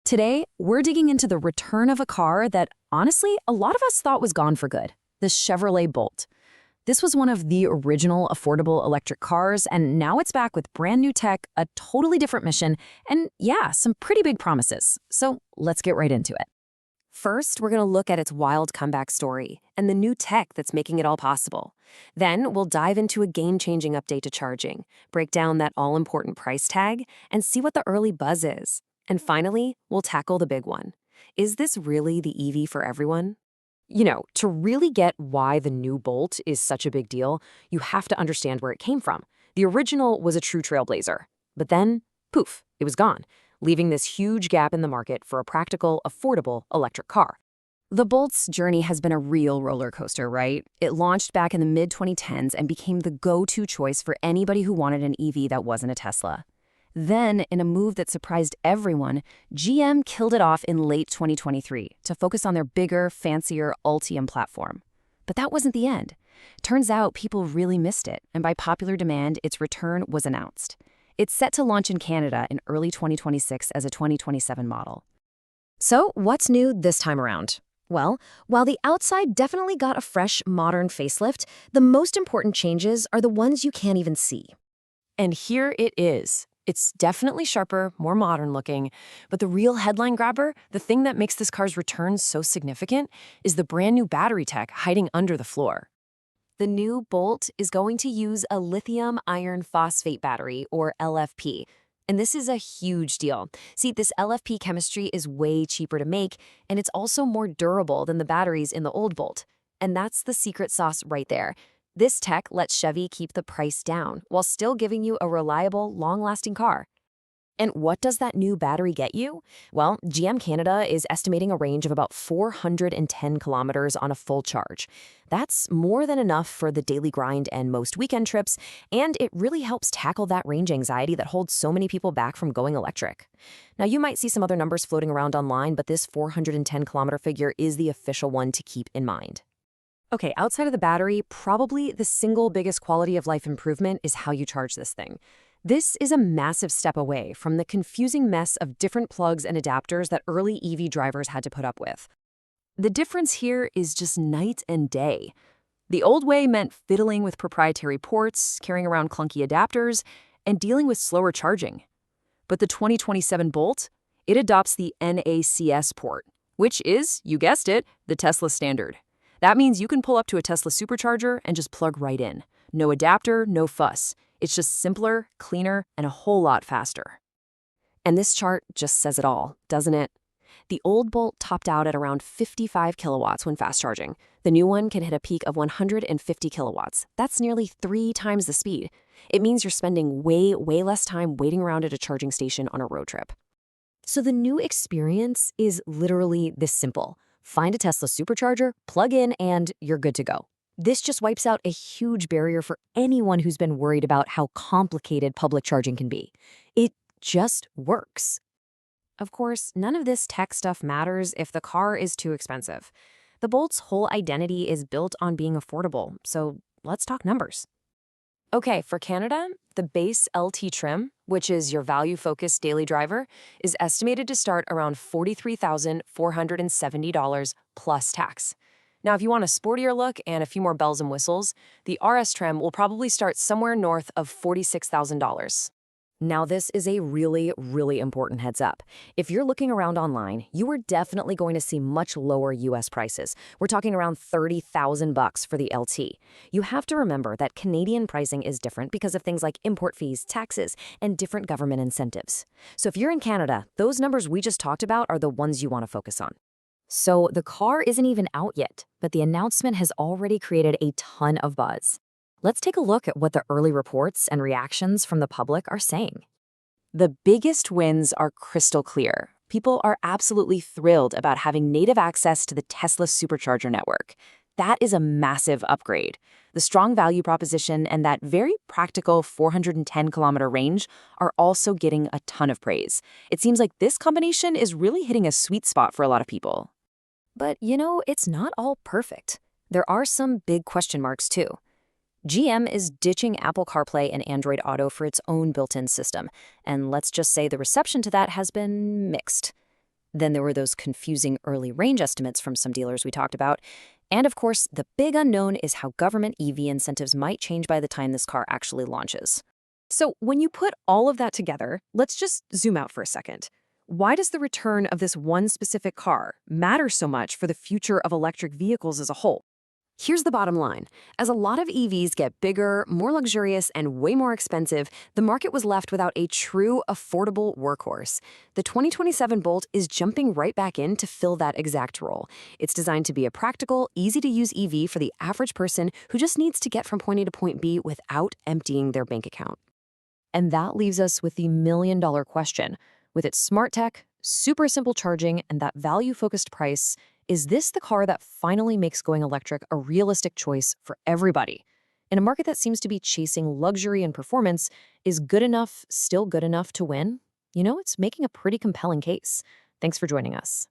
Today, we're digging into the return of a car that, honestly, a lot of us thought was gone for good, the Chevrolet Bolt. This was one of the original affordable electric cars, and now it's back with brand new tech, a totally different mission, and yeah, some pretty big promises. So let's get right into it. First, we're going to look at its wild comeback story and the new tech that's making it all possible. Then, we'll dive into a game-changing update to charging, break down that all-important price tag, and see what the early buzz is. And finally, we'll tackle the big one. Is this really the EV for everyone? To really get why the new Bolt is such a big deal, you have to understand where it came from. The original was a true trailblazer. But then, poof, it was gone, leaving this huge gap in the market for a practical, affordable electric car. The Bolt's journey has been a real roller coaster, right? It launched back in the mid-2010s and became the go-to choice for anybody who wanted an EV that wasn't a Tesla. Then, in a move that surprised everyone, GM killed it off in late 2023 to focus on their bigger, fancier Ultium platform. But that wasn't the end. Turns out people really missed it, and by popular demand, its return was announced. It's set to launch in Canada in early 2026 as a 2027 model. So, what's new this time around? Well, while the outside definitely got a fresh, modern facelift, the most important changes are the ones you can't even see. And here it is. It's definitely sharper, more modern looking, but the real headline grabber, the thing that makes this car's return so significant, is the brand new battery tech hiding under the floor. The new Bolt is going to use a lithium iron phosphate battery, or LFP. And this is a huge deal. See, this LFP chemistry is way cheaper to make, and it's also more durable than the batteries in the old Bolt. And that's the secret sauce right there. This tech lets Chevy keep the price down while still giving you a reliable, long-lasting car. And what does that new battery get you? Well, GM Canada is estimating a range of about 410 kilometers on a full charge. That's more than enough for the daily grind and most weekend trips, and it really helps tackle that range anxiety that holds so many people back from going electric. Now, you might see some other numbers floating around online, but this 410-kilometer figure is the official one to keep in mind. Okay, outside of the battery, probably the single biggest quality of life improvement is how you charge this thing. This is a massive step away from the confusing mess of different plugs and adapters that early EV drivers had to put up with. The difference here is just night and day. The old way meant fiddling with proprietary ports, carrying around clunky adapters, and dealing with slower charging. But the 2027 Bolt, it adopts the NACS port, which is, you guessed it, the Tesla standard. That means you can pull up to a Tesla supercharger and just plug right in. No adapter, no fuss. It's just simpler, cleaner, and a whole lot faster. And this chart just says it all, doesn't it? The old Bolt topped out at around 55 kilowatts when fast charging. The new one can hit a peak of 150 kilowatts. That's nearly 3 times the speed. It means you're spending way less time waiting around at a charging station on a road trip. So the new experience is literally this simple. Find a Tesla supercharger, plug in, and you're good to go. This just wipes out a huge barrier for anyone who's been worried about how complicated public charging can be. It just works. Of course, none of this tech stuff matters if the car is too expensive. The Bolt's whole identity is built on being affordable, so let's talk numbers. Okay, for Canada, the base LT trim, which is your value-focused daily driver, is estimated to start around $43,470 plus tax. Now, if you want a sportier look and a few more bells and whistles, the RS trim will probably start somewhere north of $46,000. Now, this is a really important heads up. If you're looking around online, you are definitely going to see much lower US prices. We're talking around $30,000 for the LT. You have to remember that Canadian pricing is different because of things like import fees, taxes, and different government incentives. So if you're in Canada, those numbers we just talked about are the ones you want to focus on. So the car isn't even out yet, but the announcement has already created a ton of buzz. Let's take a look at what the early reports and reactions from the public are saying. The biggest wins are crystal clear. People are absolutely thrilled about having native access to the Tesla supercharger network. That is a massive upgrade. The strong value proposition and that very practical 410-kilometer range are also getting a ton of praise. It seems like this combination is really hitting a sweet spot for a lot of people. But, it's not all perfect. There are some big question marks, too. GM is ditching Apple CarPlay and Android Auto for its own built-in system, and let's just say the reception to that has been mixed. Then there were those confusing early range estimates from some dealers we talked about. And of course, the big unknown is how government EV incentives might change by the time this car actually launches. So when you put all of that together, let's just zoom out for a second. Why does the return of this one specific car matter so much for the future of electric vehicles as a whole? Here's the bottom line. As a lot of EVs get bigger, more luxurious, and way more expensive, the market was left without a true, affordable workhorse. The 2027 Bolt is jumping right back in to fill that exact role. It's designed to be a practical, easy-to-use EV for the average person who just needs to get from point A to point B without emptying their bank account. And that leaves us with the million-dollar question. With its smart tech, super simple charging, and that value-focused price, is this the car that finally makes going electric a realistic choice for everybody? In a market that seems to be chasing luxury and performance, is good enough still good enough to win? It's making a pretty compelling case. Thanks for joining us.